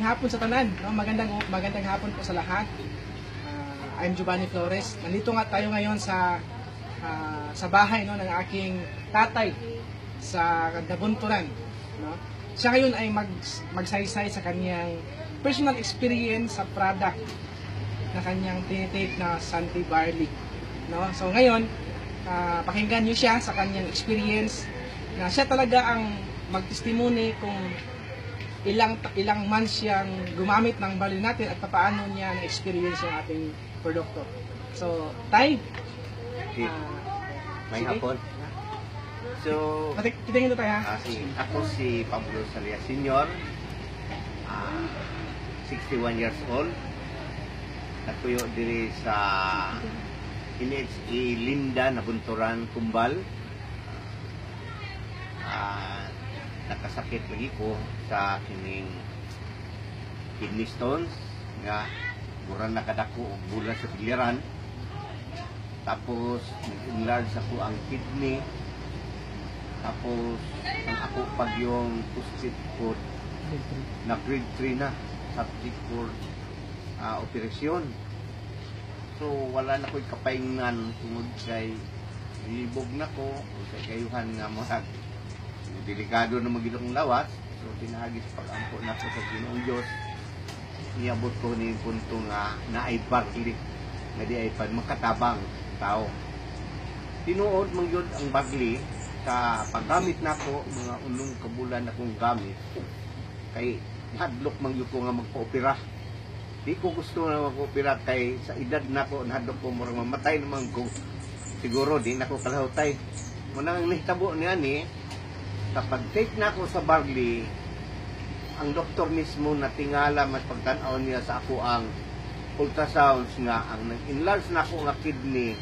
hapon sa tanan, no? Magandang hapon po sa lahat. I'm Giovanni Flores. Nandito nga tayo ngayon sa bahay, no, ng aking tatay sa Nabunturan, no? Siya ngayon ay magsaysay sa kanyang personal experience sa product na kanyang tinitake na Santee Barley, no? So ngayon, pakinggan niyo siya sa kanyang experience na siya talaga ang magtestimony kung ilang months siyang gumamit ng barley natin at paano niya na-experience yung ating produkto. So, Tay, may hapon. So, kitingin ito tayo, ha? Ako si Pablo Salia Sr., 61 years old. Nagpuyo diri sa NHE Linda, Nabunturan, Kumbal. Nakasakit lagi ko sa kining kidney stones nga mura nakadako og bulas sa biliran. Tapos nag-enlarge ako ang kidney. Tapos ang ako pag yung prostate ko na grade 3 na, subject for operasyon. So wala na ko'y kapahingan tungod kay libog na ko o sa kayuhan nga mga delikado na magiging akong lawas. So tinahagis pag-ampo na ko sa Ginoong Diyos. Niabot ko ni punto nga na ay barley na di ay pag makatabang tao. Tinuod mangyod ang barley sa paggamit na ko mga unong kabulan akong gamit kay hadlok mangyod ko nga magpa-opera. Di ko gusto na mag-opera kay sa edad na ko hadlok ko murang mamatay naman ko. Siguro di na ko kalahutay. Muna ang nahitabo niya ni kapag take na ako sa barley, ang doktor mismo na tingala mas pagtanaw niya sa ako ang ultrasounds nga ang nag-enlarge na ako nga kidney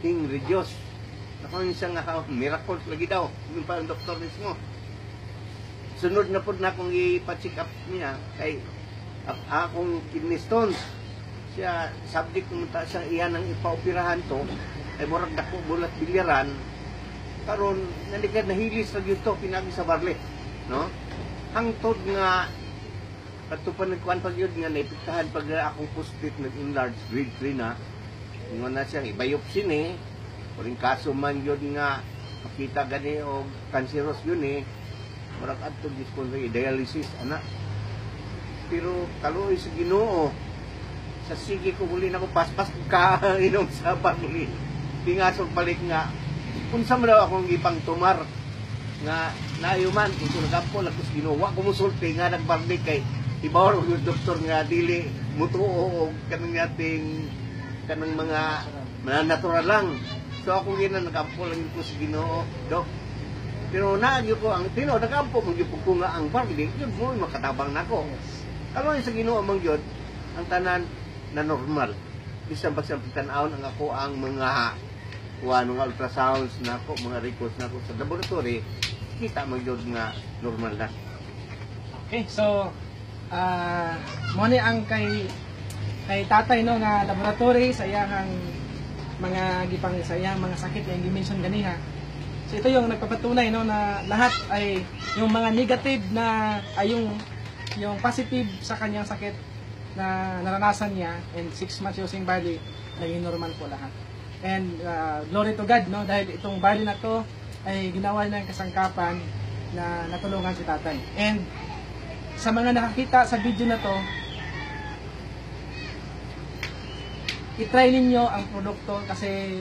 king reduce. Ako siya nga miracle lagi daw yung pa ang doktor mismo. Sunod na po na akong ipa-check up niya kay akong kidney stones. Siya subject pumunta siya iyan ang ipa-operahan to ay murag dako bulat bilyaran. Karon naligad na hilis ra gyud to pinagi sa barley, no? Hangtod nga patupan nagkuan pag yun nga naipiktahan pag akong prostate nag-enlarge grade 3 na. Ingon na siya i-biopsy ni. Kuring kaso man yun nga makita gani o cancerous yun eh. Murag adto dispon dialysis ana. Pero kaluoy sa Ginoo sa sige ko muli na ko paspas ka inom sa barley. Tingasog balik nga unsa man daw akong ipang tumar nga naayuman ito nagapol ako sa Ginoo ko musulti nga nagbarley kay ibaw yung doktor nga dili mutuo og kanang ating kanang mga natural lang. So ako ginan nagapol lang ko sa Ginoo, dok. Pero naagyo ko ang tino nagampo mo gyud ko nga ang barley yun mo makatabang nako. Kaloy sa Ginoo man gyud ang tanan na normal. Bisan pa sa tan-awon ang ako ang mga mga ultrasounds na ko, mga records na ko sa laboratory, kita magyod nga normal na. Okay, so muna ang kay tatay no nga laboratory sa iyang mga gipang sa iyang mga sakit yang gi-mention ganiha. So ito yung nagpapatunay no na lahat ay yung mga negative na ay yung positive sa kanyang sakit na naranasan niya and 6 months using barley, naging normal po lahat. And glory to God, no? Dahil itong barley na to ay ginawa ng kasangkapan na natulungan si tatay. And sa mga nakakita sa video na to, i-try ninyo ang produkto kasi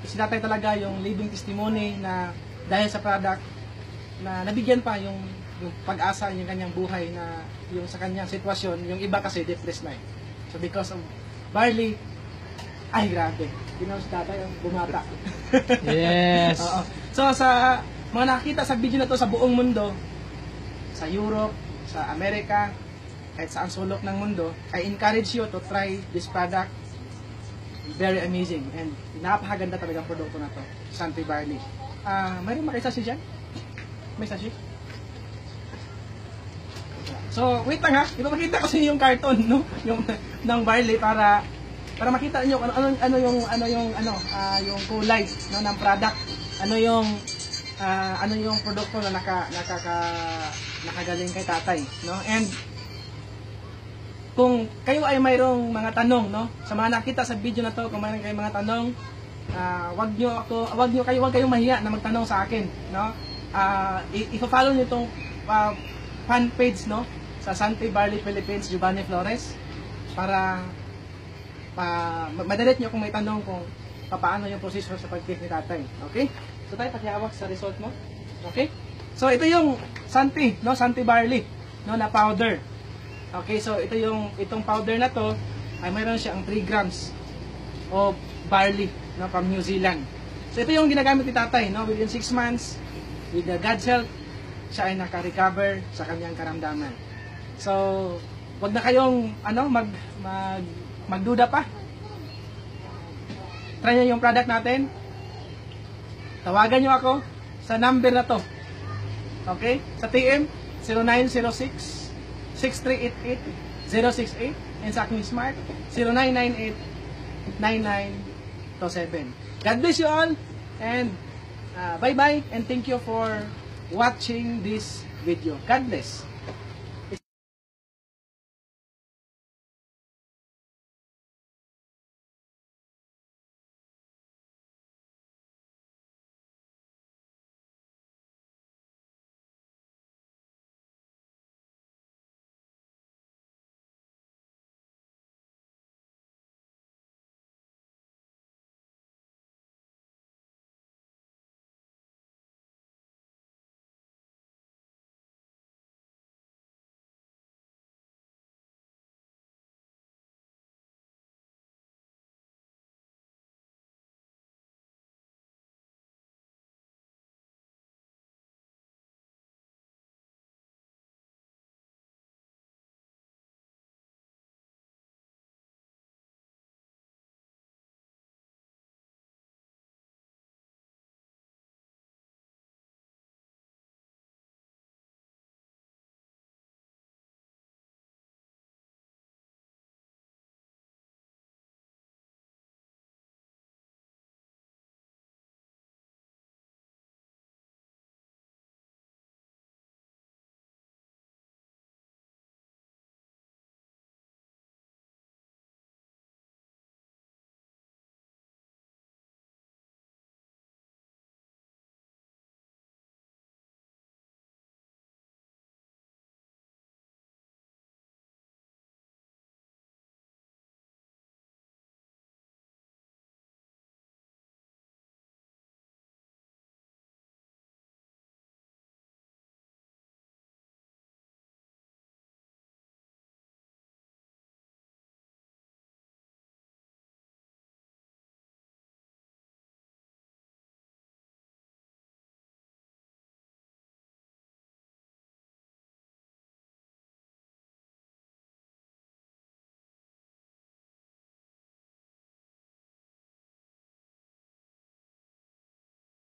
si tatay talaga yung living testimony na dahil sa product na nabigyan pa yung pag-asa yung kanyang buhay na yung sa kanyang sitwasyon, yung iba kasi depressed na eh. So because of barley, ay grabe. Ginawa si tatay ang bumata. Yes. Oo. So sa mga nakita sa video na to sa buong mundo, sa Europe, sa Amerika, kahit saan sulok ng mundo, I encourage you to try this product. Very amazing and napakaganda talaga ang produkto na to, Santee Barley. Mayroon makisasi dyan? May sasi? So, wait lang ha. Ipapakita ko sa inyo yung carton, no? Yung ng barley para makita niyo yung kulay no ng product. Ano yung produkto na nakagaling kay tatay, no? And kung kayo ay mayroong mga tanong, no? Sa mga nakita sa video na to, kung mayroong kayong mga tanong, wag kayong mahiya na magtanong sa akin, no? I-follow niyo itong fan page, no? Sa Santi Barley Philippines, Giovanni Flores, para madalit niyo kung may tanong kung paano yung procedure sa pag-cake ni tatay. Okay? So tayo, pakihawak sa result mo. Okay? So ito yung Santi, no? Santi Barley, no? Na powder. Okay, so itong powder na to ay mayroon siyang 3 grams of barley, no? From New Zealand. So ito yung ginagamit ni tatay, no? Within 6 months, with the God's help, siya ay naka-recover sa kanyang karamdaman. So, wag na kayong magduda pa. Try nyo yung product natin. Tawagan nyo ako sa number na to. Okay? Sa TM 0906-6388-068 and sa aking Smart 0998-9927. God bless you all and bye-bye and thank you for watching this video. God bless.